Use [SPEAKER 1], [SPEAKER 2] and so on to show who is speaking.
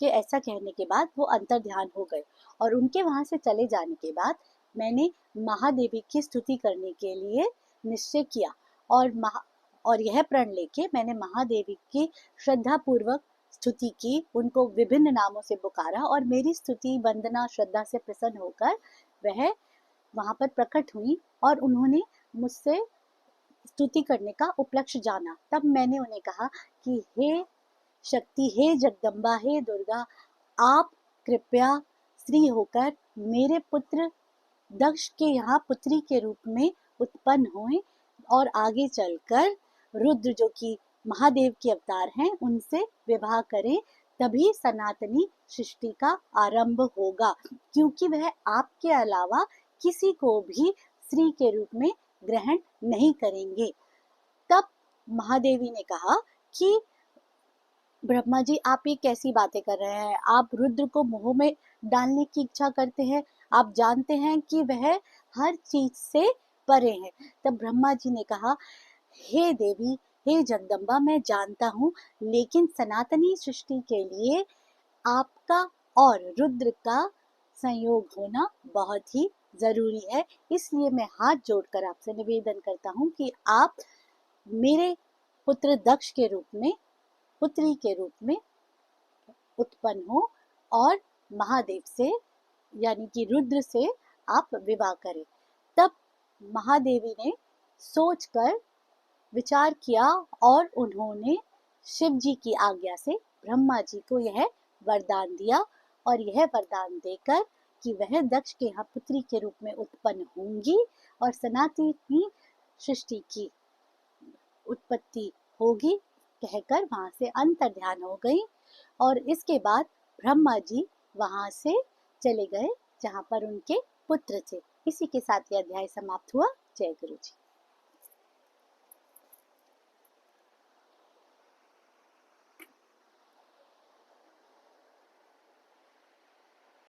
[SPEAKER 1] के ऐसा कहने के बाद वो अंतर्ध्यान हो गए और उनके वहां से चले जाने के बाद मैंने महादेवी की स्तुति करने के लिए निश्चय किया और यह प्रण लेके मैंने महादेवी की श्रद्धा पूर्वक स्तुति की, उनको विभिन्न नामों से पुकारा और मेरी स्तुति वंदना श्रद्धा से प्रसन्न होकर वह वहां पर प्रकट हुई और उन्होंने मुझसे स्तुति करने का उपलक्ष्य जाना। तब मैंने उन्हें कहा कि हे शक्ति, हे जगदम्बा, हे दुर्गा, आप कृपया स्त्री होकर मेरे पुत्र दक्ष के यहाँ पुत्री के रूप में उत्पन्न हुए और आगे चलकर रुद्र जो कि महादेव के अवतार हैं उनसे विवाह करें, तभी सनातनी सृष्टि का आरंभ होगा, क्योंकि वह आपके अलावा किसी को भी स्त्री के रूप में ग्रहण नहीं करेंगे। तब महादेवी ने कहा कि ब्रह्मा जी, आप ये कैसी बातें कर रहे हैं? आप रुद्र को मोह में डालने की इच्छा करते हैं। आप जानते हैं कि वह हर चीज से परे है। तब ब्रह्मा जी ने कहा, हे देवी, हे जगदम्बा, मैं जानता हूँ, लेकिन सनातनी सृष्टि के लिए आपका और रुद्र का संयोग होना बहुत ही जरूरी है। इसलिए मैं हाथ जोड़कर आपसे निवेदन करता हूँ कि आप मेरे पुत्र दक्ष के रूप में, पुत्री के रूप में उत्पन्न हो और महादेव से यानी कि रुद्र से आप विवाह करें। तब महादेवी ने सोचकर विचार किया और उन्होंने शिव जी की आज्ञा से ब्रह्मा जी को यह वरदान दिया और यह वरदान देकर कि वह दक्ष के यहाँ पुत्री के रूप में उत्पन्न होंगी और सनातनी सृष्टि की उत्पत्ति होगी, कहकर वहां से अंतर्ध्यान हो गई। और इसके बाद ब्रह्मा जी वहां से चले गए जहां पर उनके पुत्र थे। इसी के साथ यह अध्याय समाप्त हुआ। जय गुरु जी।